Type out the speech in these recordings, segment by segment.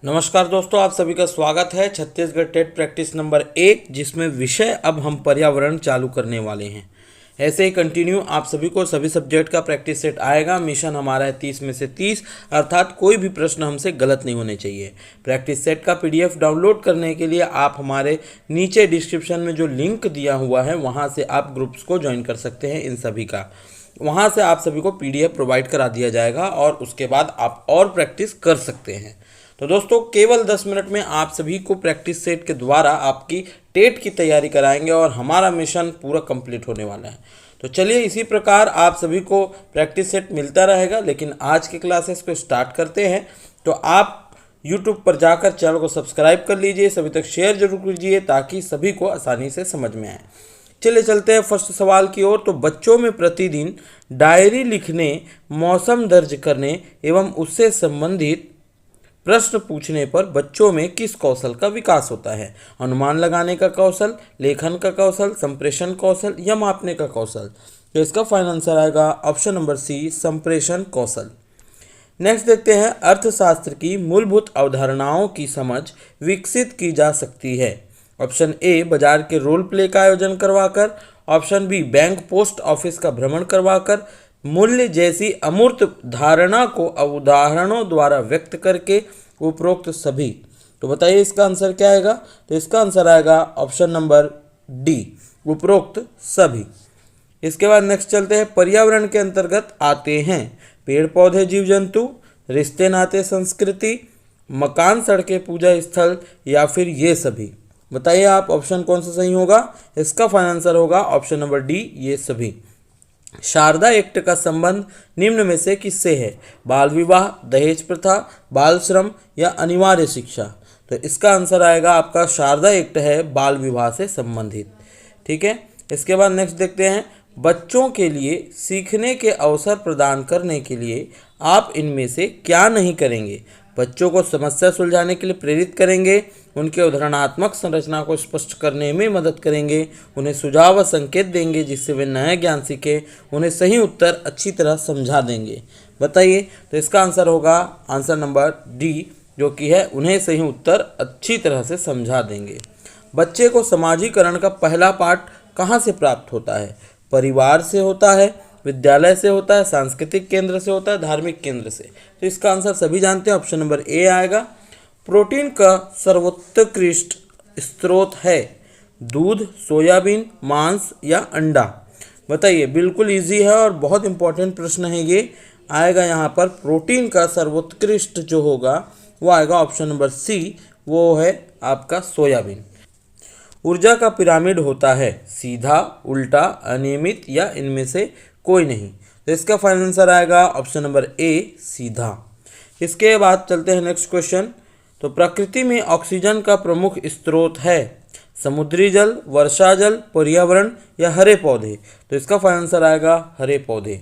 नमस्कार दोस्तों, आप सभी का स्वागत है छत्तीसगढ़ टेट प्रैक्टिस नंबर 1, जिसमें विषय अब हम पर्यावरण चालू करने वाले हैं। ऐसे ही कंटिन्यू आप सभी को सभी सब्जेक्ट का प्रैक्टिस सेट आएगा। मिशन हमारा है 30 में से 30, अर्थात कोई भी प्रश्न हमसे गलत नहीं होने चाहिए। प्रैक्टिस सेट का पीडीएफ डाउनलोड करने के लिए आप हमारे नीचे डिस्क्रिप्शन में जो लिंक दिया हुआ है वहाँ से आप ग्रुप्स को ज्वाइन कर सकते हैं। इन सभी का वहाँ से आप सभी को पीडीएफ प्रोवाइड करा दिया जाएगा और उसके बाद आप और प्रैक्टिस कर सकते हैं। तो दोस्तों, केवल 10 मिनट में आप सभी को प्रैक्टिस सेट के द्वारा आपकी टेट की तैयारी कराएंगे और हमारा मिशन पूरा कंप्लीट होने वाला है। तो चलिए, इसी प्रकार आप सभी को प्रैक्टिस सेट मिलता रहेगा, लेकिन आज के क्लासेस को स्टार्ट करते हैं। तो आप यूट्यूब पर जाकर चैनल को सब्सक्राइब कर लीजिए, सभी तक शेयर जरूर कीजिए ताकि सभी को आसानी से समझ में आए। चलिए चलते हैं फर्स्ट सवाल की ओर। तो बच्चों में प्रतिदिन डायरी लिखने, मौसम दर्ज करने एवं उससे संबंधित प्रश्न पूछने पर बच्चों में किस कौशल का विकास होता है? अनुमान लगाने का कौशल, लेखन का कौशल, संप्रेषण कौशल या मापने का कौशल? तो इसका फाइनल आंसर आएगा ऑप्शन नंबर सी, संप्रेषण कौशल। नेक्स्ट देखते हैं, अर्थशास्त्र की मूलभूत अवधारणाओं की समझ विकसित की जा सकती है। ऑप्शन ए, बाजार के रोल प्ले का आयोजन करवाकर। Option B, bank post office का भ्रमण करवाकर। मूल्य जैसी अमूर्त धारणा को उदाहरणों द्वारा व्यक्त करके। उपरोक्त सभी। तो बताइए इसका आंसर क्या आएगा? तो इसका आंसर आएगा ऑप्शन नंबर डी, उपरोक्त सभी। इसके बाद नेक्स्ट चलते हैं, पर्यावरण के अंतर्गत आते हैं पेड़ पौधे, जीव जंतु, रिश्ते नाते, संस्कृति, मकान, सड़कें, पूजा स्थल या फिर ये सभी। बताइए आप ऑप्शन कौन सा सही होगा? इसका फाइनल आंसर होगा ऑप्शन नंबर डी, ये सभी। शारदा एक्ट का संबंध निम्न में से किससे है? बाल विवाह, दहेज प्रथा, बाल श्रम या अनिवार्य शिक्षा? तो इसका आंसर आएगा आपका शारदा एक्ट है बाल विवाह से संबंधित। ठीक है। इसके बाद नेक्स्ट देखते हैं, बच्चों के लिए सीखने के अवसर प्रदान करने के लिए आप इनमें से क्या नहीं करेंगे? बच्चों को समस्या सुलझाने के लिए प्रेरित करेंगे, उनके उदाहरणात्मक संरचना को स्पष्ट करने में मदद करेंगे, उन्हें सुझाव व संकेत देंगे जिससे वे नया ज्ञान सीखें, उन्हें सही उत्तर अच्छी तरह समझा देंगे। बताइए, तो इसका आंसर होगा आंसर नंबर डी, जो कि है उन्हें सही उत्तर अच्छी तरह से समझा देंगे। बच्चे को समाजीकरण का पहला पाठ कहाँ से प्राप्त होता है? परिवार से होता है, विद्यालय से होता है, सांस्कृतिक केंद्र से होता है, धार्मिक केंद्र से? तो इसका आंसर सभी जानते हैं, ऑप्शन नंबर ए आएगा। प्रोटीन का सर्वोत्कृष्ट स्रोत है दूध, सोयाबीन, मांस या अंडा? बताइए, बिल्कुल इजी है और बहुत इंपॉर्टेंट प्रश्न है ये। आएगा यहाँ पर प्रोटीन का सर्वोत्कृष्ट जो होगा वो आएगा ऑप्शन नंबर सी, वो है आपका सोयाबीन। ऊर्जा का पिरामिड होता है सीधा, उल्टा, अनियमित या इनमें से कोई नहीं? तो इसका फाइनल आंसर आएगा ऑप्शन नंबर ए, सीधा। इसके बाद चलते हैं नेक्स्ट क्वेश्चन। तो प्रकृति में ऑक्सीजन का प्रमुख स्रोत है समुद्री जल, वर्षा जल, पर्यावरण या हरे पौधे? तो इसका फाइनल आंसर आएगा हरे पौधे।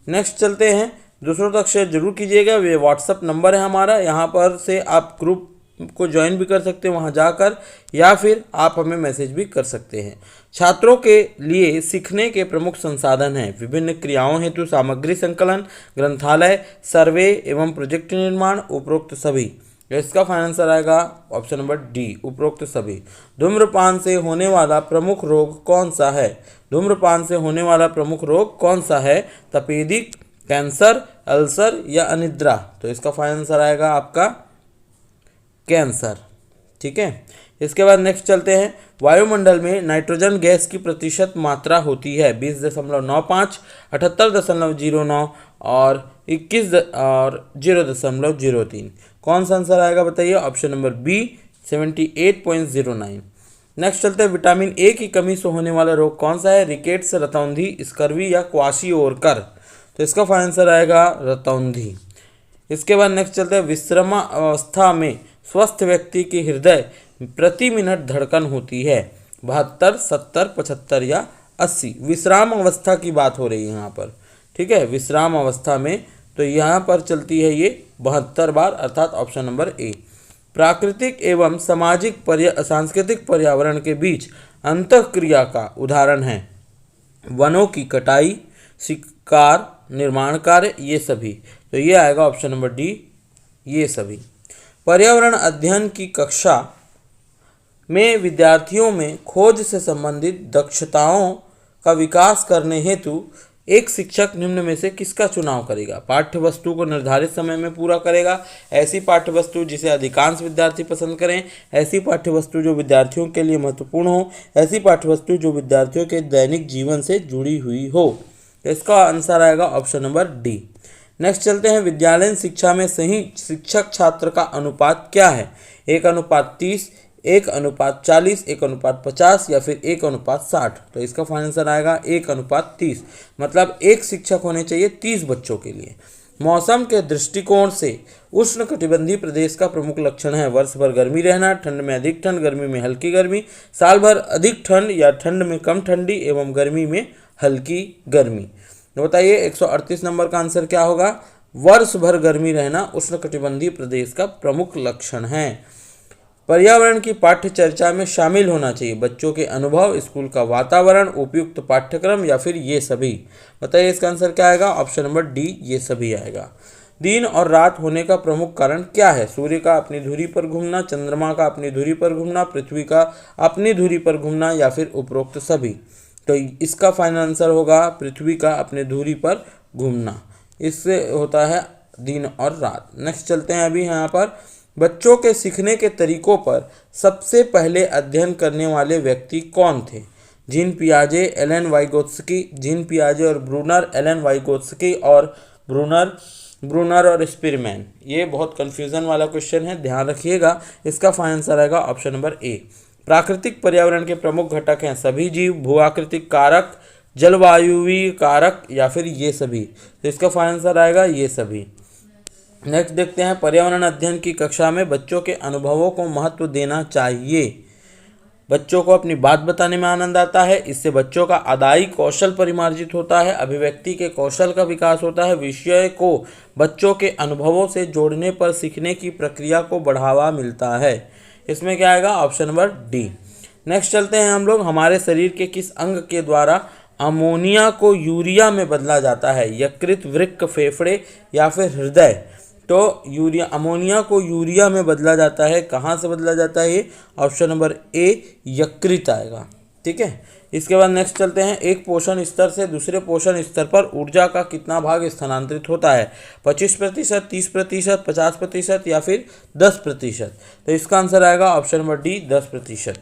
नेक्स्ट चलते हैं, दूसरों तक शेयर जरूर कीजिएगा। ये व्हाट्सअप नंबर है हमारा, यहाँ पर से आप ग्रुप को ज्वाइन भी कर सकते हैं वहाँ जाकर, या फिर आप हमें मैसेज भी कर सकते हैं। छात्रों के लिए सीखने के प्रमुख संसाधन हैं विभिन्न क्रियाओं हेतु सामग्री संकलन, ग्रंथालय, सर्वे एवं प्रोजेक्ट निर्माण? उपरोक्त सभी। इसका फाइनल आंसर आएगा ऑप्शन नंबर डी, उपरोक्त सभी। धूम्रपान से होने वाला प्रमुख रोग कौन सा है? धूम्रपान से होने वाला प्रमुख रोग कौन सा है? तपेदिक, कैंसर, अल्सर या अनिद्रा? तो इसका फाइनल आंसर आएगा आपका कैंसर। ठीक है। इसके बाद नेक्स्ट चलते हैं, वायुमंडल में नाइट्रोजन गैस की प्रतिशत मात्रा होती है 20.95, 78.09 और 0.03? कौन सा आंसर आएगा बताइए? Option number B, 78.09। नेक्स्ट चलते हैं, विटामिन ए की कमी से होने वाला रोग कौन सा है? रिकेट्स, रतौंधी, स्कर्वी या क्वाशियोरकर? तो इसका फाइनल आंसर आएगा रतौंधी। इसके बाद नेक्स्ट चलते हैं, विश्रामावस्था में स्वस्थ व्यक्ति की हृदय प्रति मिनट धड़कन होती है 72, 70, 75 या 80? विश्राम अवस्था की बात हो रही है यहाँ पर। ठीक है, विश्राम अवस्था में तो यहाँ पर चलती है ये 72 बार, अर्थात ऑप्शन नंबर ए। प्राकृतिक एवं सांस्कृतिक पर्यावरण के बीच अंतःक्रिया का उदाहरण है वनों की कटाई, शिकार, निर्माण कार्य, ये सभी? तो ये आएगा ऑप्शन नंबर डी, ये सभी। पर्यावरण अध्ययन की कक्षा में विद्यार्थियों में खोज से संबंधित दक्षताओं का विकास करने हेतु एक शिक्षक निम्न में से किसका चुनाव करेगा? पाठ्य वस्तु को निर्धारित समय में पूरा करेगा, ऐसी पाठ्य वस्तु जिसे अधिकांश विद्यार्थी पसंद करें, ऐसी पाठ्य वस्तु जो विद्यार्थियों के लिए महत्वपूर्ण हो, ऐसी पाठ्य वस्तु जो विद्यार्थियों के दैनिक जीवन से जुड़ी हुई हो। इसका आंसर आएगा ऑप्शन नंबर डी। नेक्स्ट चलते हैं, विद्यालयन शिक्षा में सही शिक्षक छात्र का अनुपात क्या है? 1:30, 1:40, 1:50 या फिर 1:60। तो इसका फाइनल आंसर आएगा 1:30, मतलब एक शिक्षक होने चाहिए 30 बच्चों के लिए। मौसम के दृष्टिकोण से उष्णकटिबंधीय प्रदेश का प्रमुख लक्षण है वर्ष भर गर्मी रहना, ठंड में अधिक ठंड, गर्मी में हल्की गर्मी, साल भर अधिक ठंड या ठंड में कम ठंडी एवं गर्मी में हल्की गर्मी। तो बताइए 138 नंबर का आंसर क्या होगा? वर्ष भर गर्मी रहना उष्णकटिबंधीय प्रदेश का प्रमुख लक्षण है। पर्यावरण की पाठ्य चर्चा में शामिल होना चाहिए बच्चों के अनुभव, स्कूल का वातावरण, उपयुक्त पाठ्यक्रम या फिर ये सभी। बताइए इसका आंसर क्या आएगा? ऑप्शन नंबर डी, ये सभी आएगा। दिन और रात होने का प्रमुख कारण क्या है? सूर्य का अपनी धुरी पर घूमना, चंद्रमा का अपनी धुरी पर घूमना, पृथ्वी का अपनी धुरी पर घूमना या फिर उपरोक्त सभी। तो इसका फाइनल आंसर होगा पृथ्वी का अपने धुरी पर घूमना। इससे होता है दिन और रात। नेक्स्ट चलते हैं, अभी यहाँ पर बच्चों के सीखने के तरीकों पर सबसे पहले अध्ययन करने वाले व्यक्ति कौन थे? जीन पियाजे, एलन वाइगोत्स्की, जीन पियाजे और ब्रूनर, एलन वाइगोत्स्की और ब्रूनर और स्पीरमैन। ये बहुत कंफ्यूजन वाला क्वेश्चन है, ध्यान रखिएगा। इसका फाइनल आंसर आएगा ऑप्शन नंबर ए। प्राकृतिक पर्यावरण के प्रमुख घटक हैं सभी जीव, भूआकृतिक कारक, जलवायुवीय कारक या फिर ये सभी। तो इसका फाइनल आंसर आएगा ये सभी। नेक्स्ट देखते हैं, पर्यावरण अध्ययन की कक्षा में बच्चों के अनुभवों को महत्व देना चाहिए। बच्चों को अपनी बात बताने में आनंद आता है, इससे बच्चों का अदाई कौशल परिमार्जित होता है, अभिव्यक्ति के कौशल का विकास होता है, विषय को बच्चों के अनुभवों से जोड़ने पर सीखने की प्रक्रिया को बढ़ावा मिलता है। इसमें क्या आएगा? Option number D. नेक्स्ट चलते हैं हम लोग, हमारे शरीर के किस अंग के द्वारा अमोनिया को यूरिया में बदला जाता है? यकृत, वृक्क, फेफड़े या फिर हृदय। तो अमोनिया को यूरिया में बदला जाता है, कहाँ से बदला जाता है? ये ऑप्शन नंबर ए, यकृत आएगा। ठीक है, इसके बाद नेक्स्ट चलते हैं, एक पोषण स्तर से दूसरे पोषण स्तर पर ऊर्जा का कितना भाग स्थानांतरित होता है? 25%, 30%, 50% या फिर 10%। तो इसका आंसर आएगा ऑप्शन नंबर डी, 10%।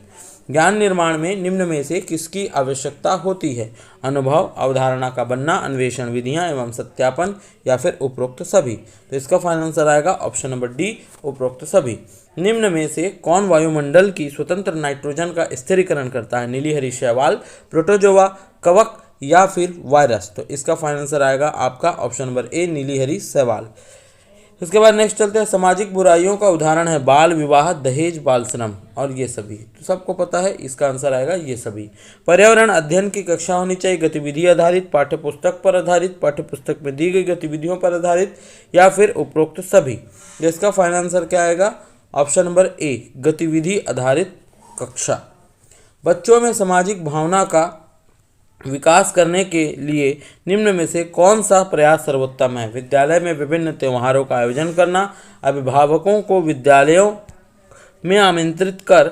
ज्ञान निर्माण में निम्न में से किसकी आवश्यकता होती है? अनुभव, अवधारणा का बनना, अन्वेषण विधियां एवं सत्यापन या फिर उपरोक्त सभी। तो इसका फाइनल आंसर आएगा ऑप्शन नंबर डी, उपरोक्त सभी। निम्न में से कौन वायुमंडल की स्वतंत्र नाइट्रोजन का स्थिरीकरण करता है? नीलिहरी शैवाल, प्रोटोजोआ, कवक या फिर वायरस। तो इसका फाइनल आंसर आएगा आपका ऑप्शन नंबर ए, नीलिहरी शैवाल। इसके बाद नेक्स्ट चलते हैं, सामाजिक बुराइयों का उदाहरण है बाल विवाह, दहेज, बाल श्रम और ये सभी। तो सबको पता है, इसका आंसर आएगा ये सभी। पर्यावरण अध्ययन की कक्षा होनी चाहिए गतिविधि आधारित, पाठ्यपुस्तक पर आधारित, पाठ्यपुस्तक में दी गई गतिविधियों पर आधारित या फिर उपरोक्त सभी। इसका फाइनल आंसर क्या आएगा? ऑप्शन नंबर ए, गतिविधि आधारित कक्षा। बच्चों में सामाजिक भावना का विकास करने के लिए निम्न में से कौन सा प्रयास सर्वोत्तम है? विद्यालय में विभिन्न त्योहारों का आयोजन करना, अभिभावकों को विद्यालयों में आमंत्रित कर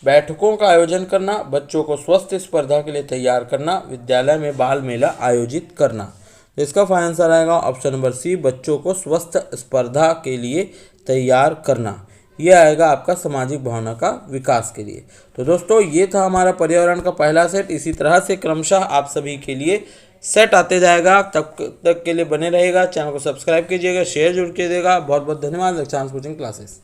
बैठकों का आयोजन करना, बच्चों को स्वस्थ स्पर्धा के लिए तैयार करना, विद्यालय में बाल मेला आयोजित करना। तो इसका फाइनल आंसर आएगा ऑप्शन नंबर सी, बच्चों को स्वस्थ स्पर्धा के लिए तैयार करना। यह आएगा आपका सामाजिक भावना का विकास के लिए। तो दोस्तों, ये था हमारा पर्यावरण का पहला सेट। इसी तरह से क्रमशः आप सभी के लिए सेट आते जाएगा। तब तक के लिए बने रहेगा, चैनल को सब्सक्राइब कीजिएगा, शेयर जरूर कीजिएगा। बहुत बहुत धन्यवाद। Lakshyansh coaching classes.